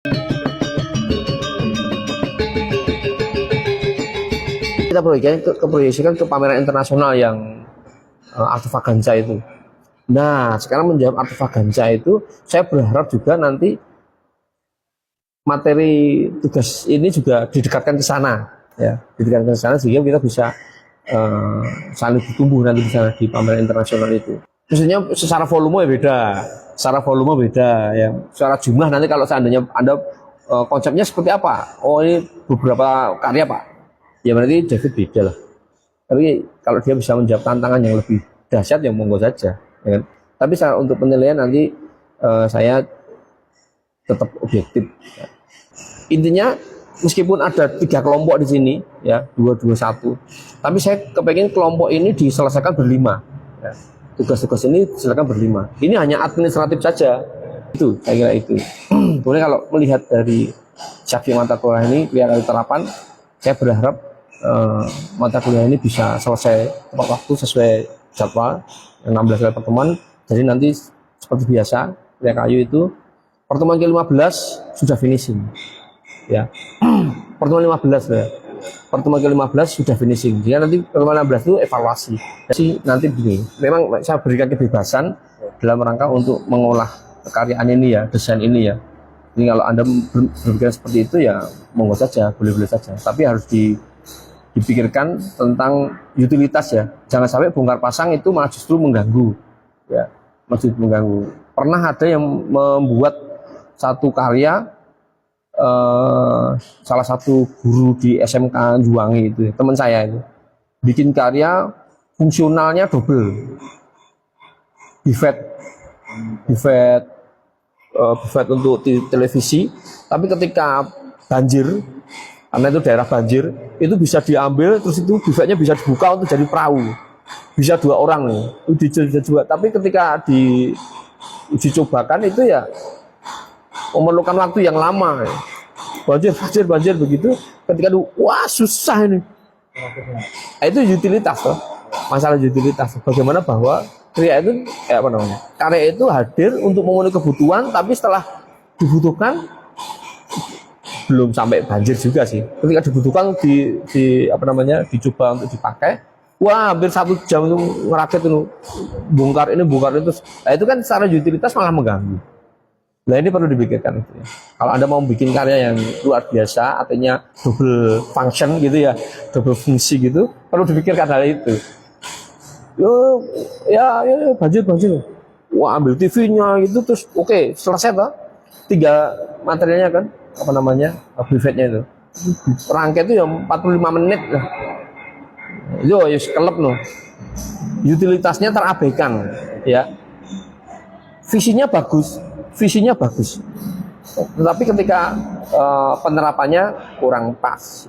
Kita proyeksikan ke pameran internasional yang artefak Ganca itu. Nah, sekarang menjawab artefak Ganca itu, saya berharap juga nanti materi tugas ini juga didekatkan ke sana, ya, didekatkan ke sana sehingga kita bisa saling bertumbuh nanti di sana di pameran internasional itu. Maksudnya secara volume beda, ya. Secara jumlah nanti kalau seandainya Anda konsepnya seperti apa? Oh, ini beberapa karya, Pak. Ya berarti David beda lah. Tapi kalau dia bisa menjawab tantangan yang lebih dahsyat, ya monggo saja, ya kan? Tapi untuk penilaian nanti saya tetap objektif. Intinya meskipun ada 3 kelompok di sini, ya 2-2-1, tapi saya kepengen kelompok ini diselesaikan berlima. Ya. Tugas-tugas ini diselesaikan berlima. Ini hanya administratif saja. Itu saya kira itu. Kemudian kalau melihat dari subjek mata kuliah ini biar ada terapan, saya berharap mata kuliah ini bisa selesai tepat waktu sesuai jadwal yang 16 kali pertemuan. Jadi nanti seperti biasa kuliah kayu itu pertemuan ke-15 sudah finishing, ya. Pertemuan 15 ya. Pertemuan ke-15 sudah finishing. Jadi nanti pertemuan 16 itu evaluasi. Jadi nanti begini, memang saya berikan kebebasan dalam rangka untuk mengolah kekaryaan ini ya, desain ini ya. Jadi kalau Anda berpikir seperti itu ya monggo saja, boleh-boleh saja. Tapi harus dipikirkan tentang utilitas ya. Jangan sampai bongkar pasang itu malah justru mengganggu. Ya, maksud mengganggu. Pernah ada yang membuat satu karya, salah satu guru di SMK Juwangi itu, teman saya itu, bikin karya fungsionalnya double. Buffet untuk televisi, tapi ketika banjir, karena itu daerah banjir, itu bisa diambil, terus itu buffetnya bisa dibuka untuk jadi perahu, bisa 2 orang nih, bisa juga. Tapi ketika diuji cobakan itu ya memerlukan waktu yang lama, ya. banjir begitu, ketika itu wah susah ini. Nah, itu utilitas toh, masalah utilitas. Bagaimana bahwa karya itu hadir untuk memenuhi kebutuhan, tapi setelah dibutuhkan belum sampai banjir juga sih. Ketika dibutuhkan dicoba untuk dipakai, wah hampir 1 jam itu ngerakit itu, bongkar itu. Nah, itu kan secara utilitas malah mengganggu. Nah ini perlu dipikirkan itu ya. Kalau Anda mau bikin karya yang luar biasa, artinya double function gitu ya, double fungsi gitu, perlu dipikirkan hal itu. Ya banjir. Wah ambil TV-nya gitu terus oke, selesai toh. 3 materialnya kan, buffetnya itu. Rangkai itu ya 45 menit lah. Itu ya kelep loh. Utilitasnya terabaikan ya. Visinya bagus. Tetapi ketika penerapannya kurang pas.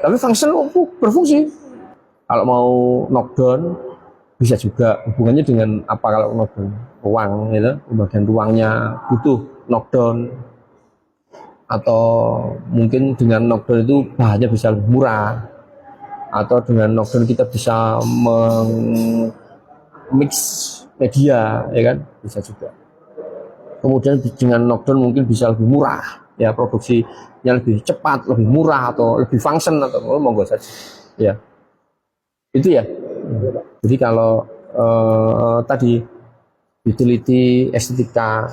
Tapi function berfungsi. Kalau mau knockdown bisa juga, hubungannya dengan apa kalau knockdown? Ruang gitu, bagian ruangnya butuh knockdown, atau mungkin dengan knockdown itu bahannya bisa lebih murah, atau dengan knockdown kita bisa mix media, ya kan, bisa juga. Kemudian dengan knockdown mungkin bisa lebih murah, ya, produksinya lebih cepat, lebih murah, atau lebih function, atau monggo saja, ya. Itu ya. Jadi kalau tadi utility, estetika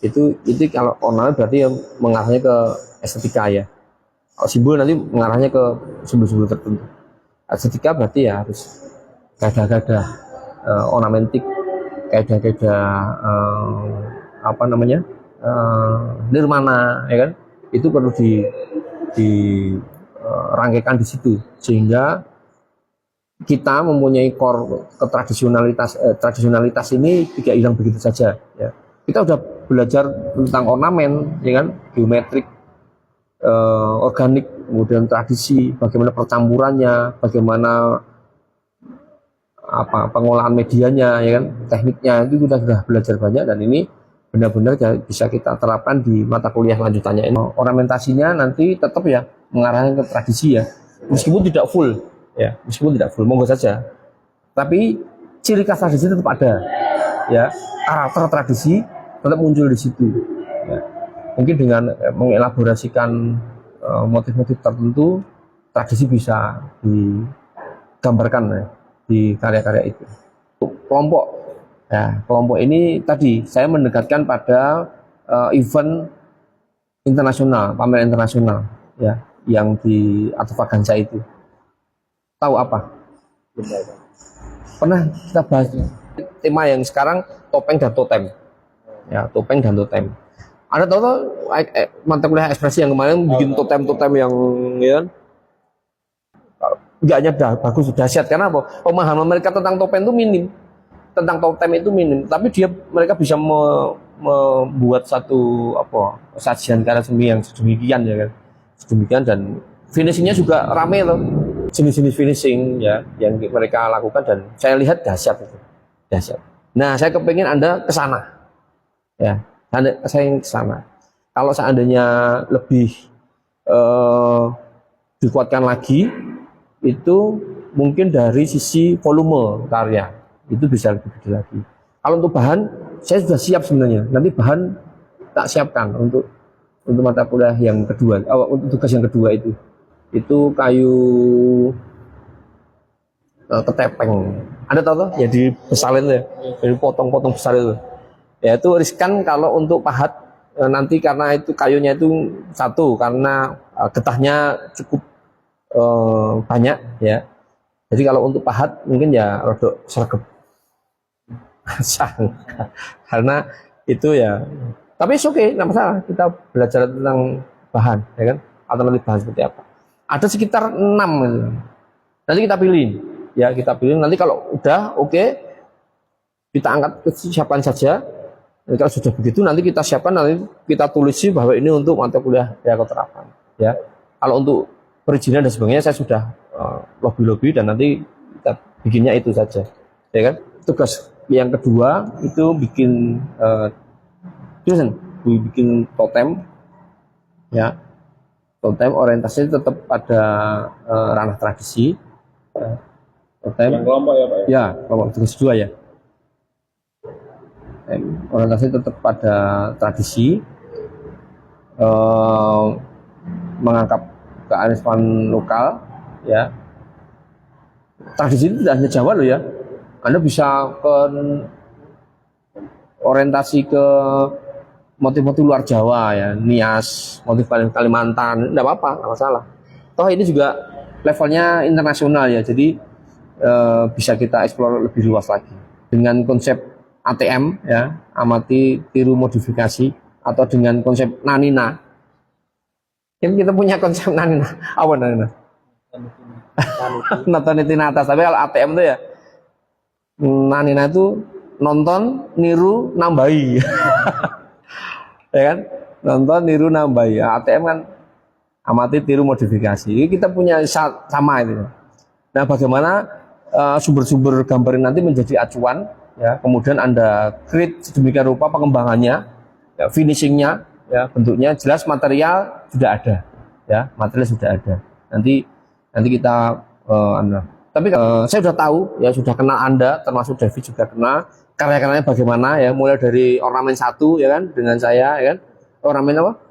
itu kalau ornamen berarti yang mengarahnya ke estetika ya. Kalau simbol nanti mengarahnya ke simbol-simbol tertentu. Estetika berarti ya harus gada-gada ornamentik, gada-gada nirmana, ya kan? Itu perlu dirangkaikan di situ sehingga kita mempunyai core tradisionalitas ini tidak hilang begitu saja ya. Kita sudah belajar tentang ornamen, ya kan, geometrik, organik, kemudian tradisi, bagaimana percampurannya, bagaimana pengolahan medianya, ya kan, tekniknya, itu kita sudah belajar banyak, dan ini benar-benar bisa kita terapkan di mata kuliah lanjutannya ini. Ornamentasinya nanti tetap ya mengarahkan ke tradisi ya, meskipun tidak full, monggo saja. Tapi ciri khas tradisi tetap ada, ya, karakter tradisi tetap muncul di situ. Ya. mungkin dengan mengelaborasikan motif-motif tertentu, tradisi bisa digambarkan ya, di karya-karya itu. Kelompok, ya, kelompok ini tadi saya mendekatkan pada event internasional, pameran internasional, ya, yang di Antofagasta itu. Tahu apa? Pernah kita bahas tema yang sekarang topeng dan totem, ya, topeng dan totem. Ada tahu mata kuliah ekspresi yang kemarin bikin totem-totem yang ya, nggak hanya bagus, dahsyat. Karena apa? Pemahaman mereka tentang topeng itu minim, tentang totem itu minim. Tapi mereka bisa membuat satu sajian karya seni yang sedemikian ya kan, sedemikian, dan finishingnya juga rame loh, jenis-jenis finishing ya yang mereka lakukan, dan saya lihat dahsyat itu, dahsyat. Nah, saya kepingin Anda ke sana, ya. Saya ingin ke sana. Kalau seandainya lebih dikuatkan lagi, itu mungkin dari sisi volume karya itu bisa lebih gede lagi. Kalau untuk bahan, saya sudah siap sebenarnya. Nanti bahan tak siapkan untuk mata kuliah yang kedua, untuk tugas yang kedua itu kayu ketepeng. Anda tahu tuh? Ya dibesalin ya, jadi potong-potong besar itu. Ya itu riskan kalau untuk pahat nanti, karena itu kayunya itu satu, karena getahnya cukup banyak ya. Jadi kalau untuk pahat mungkin ya rodok sergep. Karena itu ya. Tapi oke, nggak masalah. Kita belajar tentang bahan, ya kan? Alternatif bahan seperti apa. Ada sekitar 6 gitu. Nanti kita pilih, ya kita pilih. Nanti kalau udah oke, kita angkat ke siapkan saja. Jadi kalau sudah begitu, nanti kita siapkan, nanti kita tulis sih bahwa ini untuk mata kuliah daya keterapan. Ya, kalau untuk perizinan dan sebagainya saya sudah lobby dan nanti kita bikinnya itu saja, ya kan? Tugas yang kedua itu bikin bikin totem, ya, totem orientasinya tetap pada ranah tradisi. Totem. Yang kelompok ya Pak? Ya, kelompok tugas kedua ya. Orientasi tetap pada tradisi, mengangkat kearifan lokal, ya. Tradisi itu tidak hanya Jawa loh ya. Anda bisa orientasi ke motif-motif luar Jawa ya, Nias, motif Kalimantan, tidak apa-apa, nggak masalah. Toh ini juga levelnya internasional ya, jadi bisa kita eksplor lebih luas lagi dengan konsep ATM ya, amati tiru modifikasi, atau dengan konsep Nanina. Kita punya konsep Nanina. Apa Nanina? Nonton itu atas. Tapi kalau ATM itu ya, Nanina itu nonton, niru, nambahi. Ya kan? Nonton, niru, nambahi. ATM kan amati tiru modifikasi. Kita punya sama itu. Nah, bagaimana sumber-sumber gambar nanti menjadi acuan, ya, kemudian Anda create sedemikian rupa pengembangannya, ya, finishingnya, ya, bentuknya jelas, material sudah ada, ya, material sudah ada. Nanti kita tapi saya sudah tahu, ya, sudah kenal Anda, termasuk David juga kenal karya-karyanya bagaimana, ya, mulai dari ornamen 1 ya kan, dengan saya, ya kan, ornamen apa?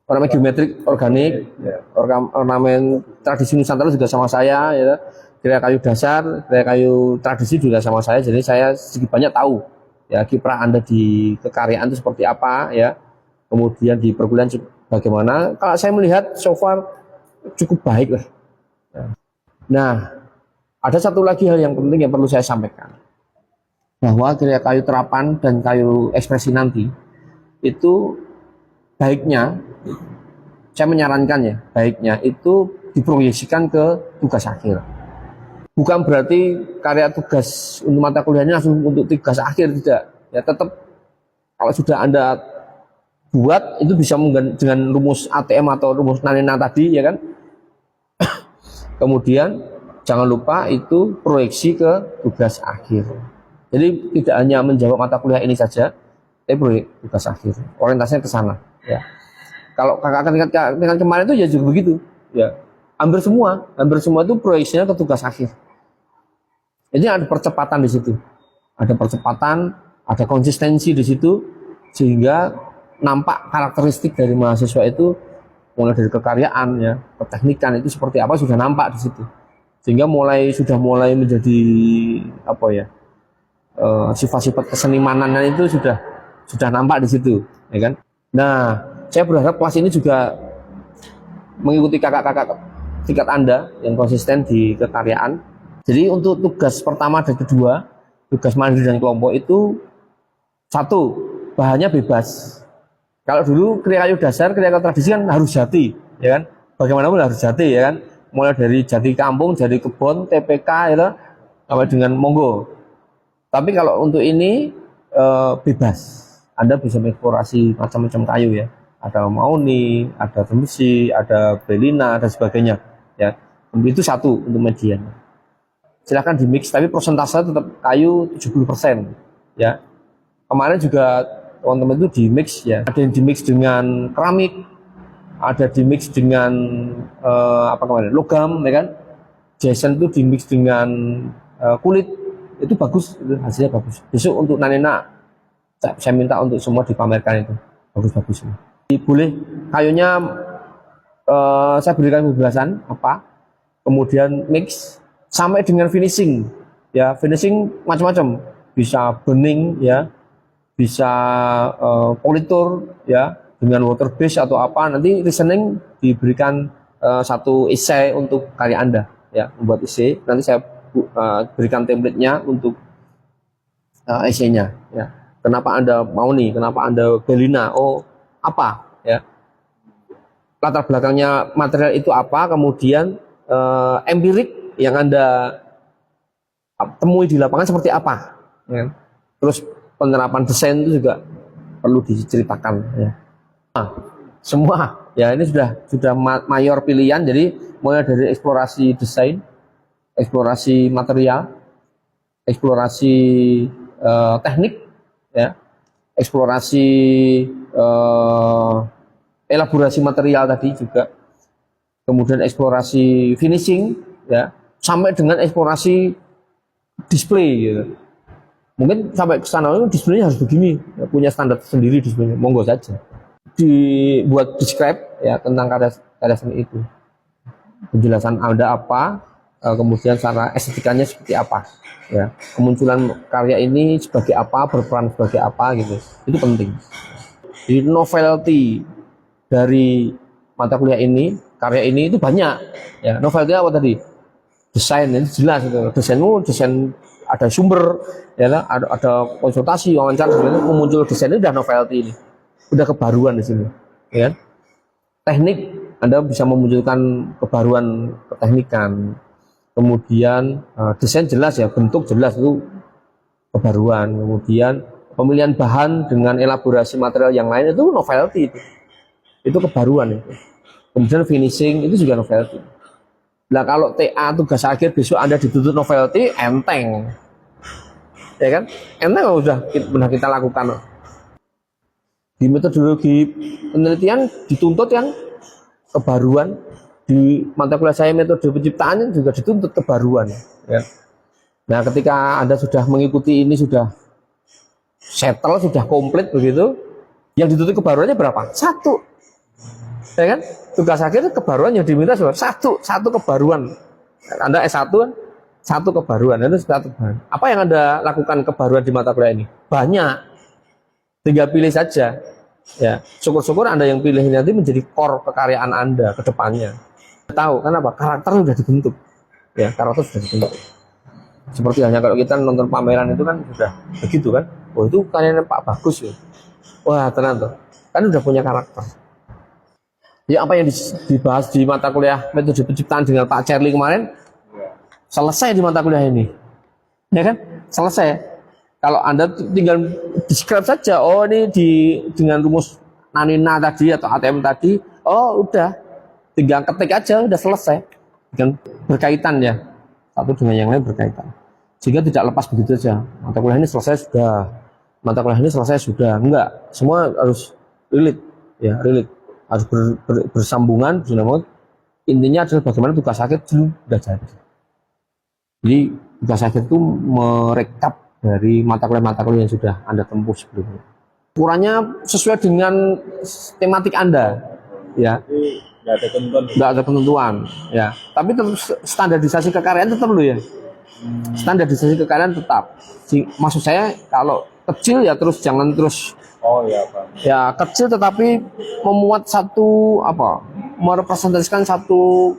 Ornamen geometrik organik, ya, ornamen tradisi Nusantara juga sama saya, ya. Gaya kayu dasar, gaya kayu tradisi juga sama saya, jadi saya sedikit banyak tahu ya kiprah Anda di kekaryaan itu seperti apa, ya. Kemudian di perkuliahan bagaimana. Kalau saya melihat so far cukup baik lah. Nah, ada satu lagi hal yang penting yang perlu saya sampaikan, bahwa gaya kayu terapan dan kayu ekspresi nanti itu baiknya, saya menyarankan ya, baiknya itu diproyeksikan ke tugas akhir. Bukan berarti karya tugas untuk mata kuliahnya langsung untuk tugas akhir, tidak. Ya tetap kalau sudah Anda buat itu bisa dengan rumus ATM atau rumus Nanina tadi, ya kan. Kemudian jangan lupa itu proyeksi ke tugas akhir. Jadi tidak hanya menjawab mata kuliah ini saja, tapi proyek tugas akhir. Orientasinya ke sana, ya. Kalau kakak tingkat kemarin itu ya juga begitu, ya. Hampir semua itu proyeksinya ke tugas akhir. Jadi ada percepatan di situ, ada percepatan, ada konsistensi di situ, sehingga nampak karakteristik dari mahasiswa itu mulai dari kekaryaan ya, keteknikan itu seperti apa sudah nampak di situ. Sehingga sudah mulai menjadi apa ya? Sifat-sifat kesenimanan itu sudah nampak di situ, ya kan? Nah, saya berharap kelas ini juga mengikuti kakak-kakak tingkat Anda yang konsisten di kekaryaan. Jadi untuk tugas pertama dan kedua, tugas mandiri dan kelompok itu satu, bahannya bebas. Kalau dulu kriya kayu dasar, kriya kayu tradisi kan harus jati, ya kan? Bagaimanapun harus jati, ya kan? Mulai dari jati kampung, jati kebun, TPK, itu sampai dengan monggo. Tapi kalau untuk ini bebas, Anda bisa mengeksplorasi macam-macam kayu ya. Ada mahoni, ada tembesi, ada belina dan sebagainya. Ya, itu satu untuk median. Silahkan di mix, tapi persentase tetap kayu 70%. Ya, kemarin juga teman-teman itu di mix ya. Ada yang di mix dengan keramik, ada di mix dengan logam, ya kan? Jason itu di mix dengan kulit. Itu bagus, itu hasilnya bagus. Besok untuk Nanena saya minta untuk semua dipamerkan itu bagus-bagus. Boleh kayunya saya berikan pembahasan apa, kemudian mix sampai dengan finishing ya. Finishing macam-macam, bisa bening ya, bisa politur ya dengan water base atau apa. Nanti reasoning diberikan satu essay untuk karya Anda ya, membuat essay. Nanti saya berikan template-nya untuk essay-nya ya. Kenapa Anda mau nih? Kenapa Anda belina? Oh, apa ya? Latar belakangnya material itu apa? Kemudian empirik yang Anda temui di lapangan seperti apa? Ya. Terus penerapan desain itu juga perlu diceritakan ya. Nah, semua ya ini sudah mayor pilihan. Jadi mulai dari eksplorasi desain, eksplorasi material, eksplorasi teknik, ya, eksplorasi elaborasi material tadi juga, kemudian eksplorasi finishing, ya, sampai dengan eksplorasi display. Gitu. Mungkin sampai ke sana itu displaynya harus begini, ya, punya standar sendiri displaynya, monggo saja. Dibuat describe ya tentang karya seni itu. Penjelasan Anda apa, kemudian secara estetikanya seperti apa, ya, kemunculan karya ini sebagai apa, berperan sebagai apa gitu, itu penting. Jadi novelty dari mata kuliah ini, karya ini itu banyak, ya. Novelty apa tadi? Desain, itu jelas itu. Desain ada sumber, ya, ada konsultasi, wawancara, sebenarnya muncul desain itu udah novelty ini, udah kebaruan di sini, ya. Teknik, Anda bisa memunculkan kebaruan keteknikan. Kemudian desain jelas ya, bentuk jelas, itu kebaruan. Kemudian pemilihan bahan dengan elaborasi material yang lain itu novelty, itu kebaruan itu. Kemudian finishing itu juga novelty. Nah kalau TA tugas akhir besok Anda dituntut novelty, enteng, ya kan? Enteng udah pernah kita lakukan. Di metodologi penelitian dituntut yang kebaruan. Di mata kuliah saya metode penciptaan juga dituntut kebaruan, ya. Nah ketika Anda sudah mengikuti ini, sudah settle, sudah komplit begitu, yang dituntut kebaruannya berapa? Satu, ya kan? Tugas akhir kebaruan yang diminta satu kebaruan. Anda S1 kan, satu kebaruan, itu satu kebaruan. Apa yang Anda lakukan kebaruan di mata kuliah ini? Banyak, tinggal pilih saja, ya. Syukur-syukur Anda yang pilih ini nanti menjadi core kekaryaan Anda ke depannya. Tahu kenapa? Karakter sudah dibentuk, ya, karakter sudah dibentuk. Seperti hanya kalau kita nonton pameran itu kan sudah begitu kan, oh itu karyanya Pak bagus ya, wah tenang tuh, kan udah punya karakter. Ya apa yang dibahas di mata kuliah metode penciptaan dengan Pak Charlie kemarin selesai di mata kuliah ini, ya kan, selesai. Kalau Anda tinggal describe saja, oh ini dengan rumus Nanina tadi atau ATM tadi, oh udah tinggal ketik aja, udah selesai. Dengan berkaitan ya, satu dengan yang lain berkaitan, sehingga tidak lepas begitu saja. Mata kuliah ini selesai sudah, mata kuliah ini selesai sudah, enggak, semua harus relate, ya, relate, harus bersambungan. Intinya adalah bagaimana tugas akhir sudah jadi. Jadi tugas akhir itu merekap dari mata kuliah yang sudah Anda tempuh sebelumnya. ukurannya sesuai dengan tematik Anda, ya. Nggak ada ketentuan, ya. Tapi tetap standarisasi kekaryaan tetap loh ya. Standarisasi kekaryaan tetap. Maksud saya kalau kecil ya terus jangan terus. Oh iya Pak. Ya kecil tetapi memuat satu apa? Merepresentasikan satu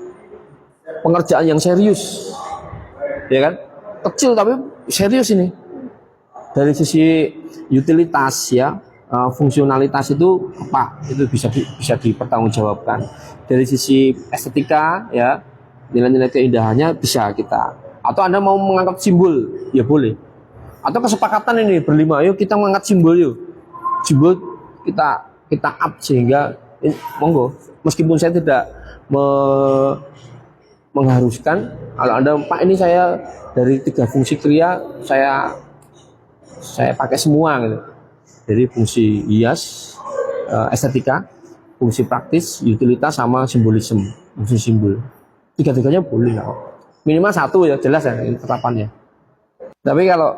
pengerjaan yang serius, ya kan? Kecil tapi serius ini. Dari sisi utilitas ya, fungsionalitas itu apa? Itu bisa dipertanggungjawabkan. Dari sisi estetika ya, nilai-nilai keindahannya bisa kita. Atau Anda mau mengangkat simbol, ya boleh. Atau kesepakatan ini berlima, yuk kita mengangkat simbol yuk. Simbol kita up sehingga monggo. Meskipun saya tidak mengharuskan, kalau Anda Pak ini saya dari 3 fungsi kriya saya pakai semua gitu. Jadi fungsi hias, estetika, fungsi praktis, utilitas sama simbolisme, fungsi simbol. 3-tiganya boleh lah. Minimal 1 ya jelas ya ini tetapannya. Tapi kalau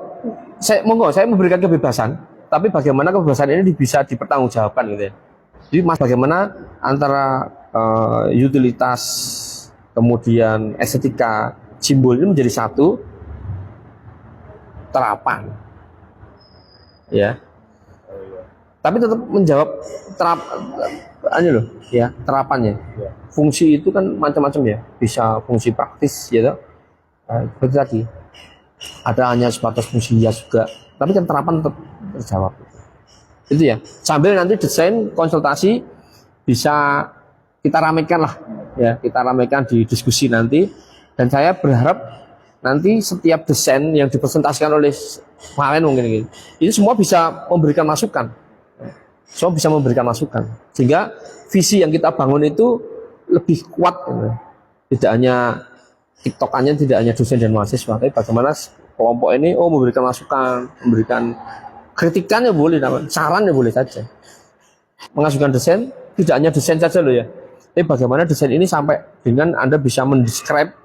saya memberikan kebebasan, tapi bagaimana kebebasan ini bisa dipertanggungjawabkan gitu ya. Jadi bagaimana antara utilitas kemudian estetika simbol ini menjadi satu terapan, ya. Tapi tetap menjawab terapannya. Fungsi itu kan macam-macam ya, bisa fungsi praktis, ya. Seperti tadi, ada hanya sebatas fungsi hias juga, tapi kan terapan tetap terjawab. Itu ya. Sambil nanti desain konsultasi bisa kita ramaikan lah, ya. Kita ramaikan di diskusi nanti. Dan saya berharap nanti setiap desain yang dipresentasikan oleh klien mungkin gitu, ini semua bisa memberikan masukan. Semua bisa memberikan masukan. Sehingga visi yang kita bangun itu lebih kuat. Gitu. Tidak hanya tiktokannya, tidak hanya dosen dan mahasiswa, tapi bagaimana kelompok ini memberikan masukan, memberikan kritikan ya boleh, saran ya boleh saja. Mengajukan desain, tidak hanya desain saja loh ya. Tapi bagaimana desain ini sampai dengan Anda bisa mendescribe,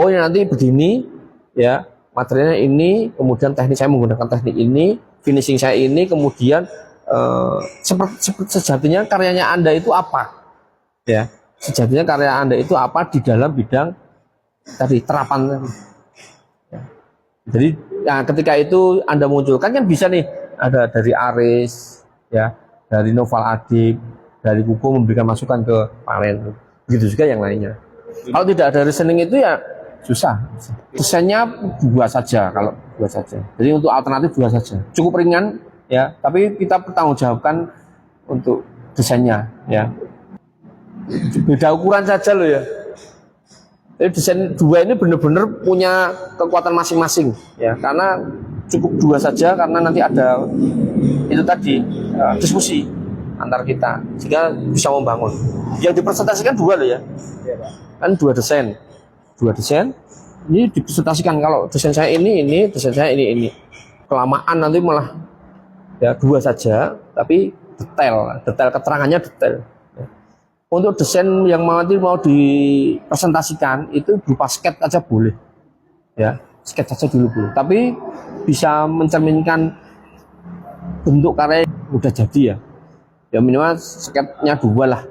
oh ini nanti begini, ya materialnya ini, kemudian teknik saya menggunakan teknik ini, finishing saya ini, kemudian seperti sejatinya karyanya Anda itu apa, ya sejatinya karya Anda itu apa di dalam bidang tadi terapan. Ya. Jadi ya, ketika itu Anda munculkan kan bisa nih ada dari Aris, ya dari Noval Adib, dari Kuku memberikan masukan ke Paren, begitu juga yang lainnya. Kalau tidak ada reasoning itu ya susah. Desainnya 2 saja, kalau 2 saja. Jadi untuk alternatif 2 saja, cukup ringan. Ya, tapi kita bertanggungjawabkan untuk desainnya, ya. Beda ukuran saja loh ya. Jadi desain 2 ini benar-benar punya kekuatan masing-masing, ya. Karena cukup 2 saja, karena nanti ada itu tadi diskusi antar kita, sehingga bisa membangun. Yang dipresentasikan 2 loh ya. Kan 2 desain, 2 desain. Ini dipresentasikan kalau desain saya ini, desain saya ini. Kelamaan nanti malah. Ya 2 saja, tapi detail keterangannya detail. Untuk desain yang nanti mau dipresentasikan itu berupa sketch aja boleh, ya sketch saja dulu boleh. Tapi bisa mencerminkan bentuk karya udah jadi ya. Ya minimal sketchnya 2 lah.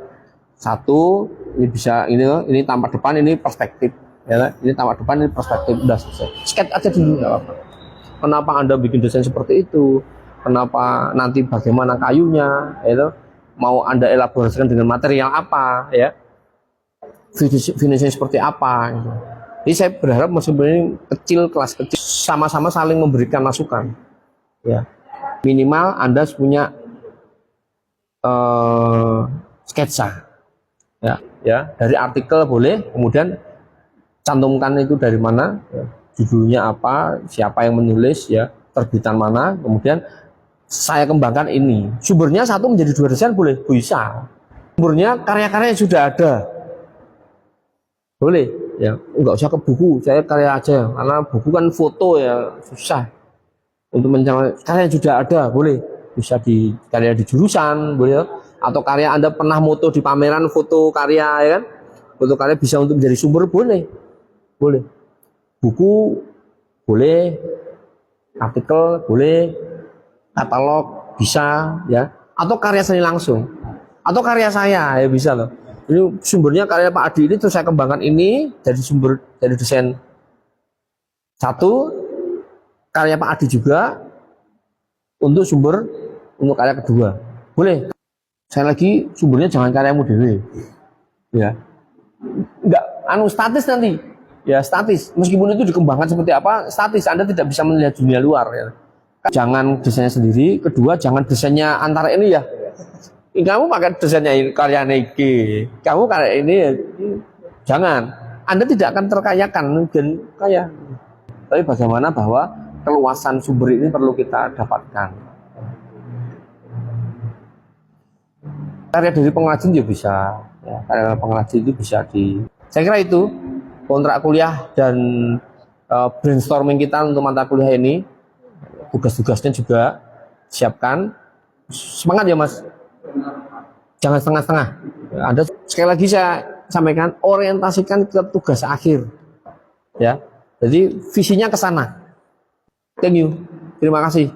1 ini bisa ini tampak depan, ini perspektif. Ya, ini tampak depan, ini perspektif, udah selesai. Sketch aja dulu nggak apa-apa. Kenapa Anda bikin desain seperti itu? Kenapa nanti bagaimana kayunya, itu mau Anda elaborasikan dengan material apa, ya finishing seperti apa. Gitu. Jadi saya berharap meskipun ini kecil, kelas kecil, sama-sama saling memberikan masukan, ya minimal Anda punya sketsa, ya dari artikel boleh, kemudian cantumkan itu dari mana, ya, judulnya apa, siapa yang menulis, ya terbitan mana, kemudian saya kembangkan ini. Sumbernya 1 menjadi 2 desain boleh, bisa. Sumbernya karya-karya yang sudah ada, boleh. Ya, enggak usah ke buku, saya karya aja. Karena buku kan foto ya susah. Untuk mencari karya yang sudah ada, boleh. Bisa di karya di jurusan, boleh. Atau karya Anda pernah moto di pameran foto karya, ya kan? Foto karya bisa untuk menjadi sumber, boleh. Boleh. Buku boleh, artikel boleh, katalog bisa ya, atau karya seni langsung, atau karya saya ya bisa loh. Ini sumbernya karya Pak Adi ini terus saya kembangkan ini dari sumber dari desain satu, karya Pak Adi juga untuk sumber untuk karya kedua. Boleh. Saya lagi sumbernya jangan karyamu dewe. Ya. Enggak statis nanti. Ya, statis. Meskipun itu dikembangkan seperti apa, statis. Anda tidak bisa melihat dunia luar ya. Jangan desainnya sendiri, kedua jangan desainnya antara ini ya. Kamu pakai desainnya karya Nike, kamu karya ini ya. Jangan. Anda tidak akan terkayakan dan kaya. Tapi bagaimana bahwa keluasan sumber ini perlu kita dapatkan. Karya dari pengrajin juga bisa, ya, karya pengrajin itu bisa saya kira itu kontrak kuliah dan brainstorming kita untuk mata kuliah ini, tugas-tugasnya juga siapkan. Semangat ya Mas, jangan setengah-setengah. Anda sekali lagi saya sampaikan, orientasikan ke tugas akhir, ya. Jadi visinya ke sana. Thank you, terima kasih.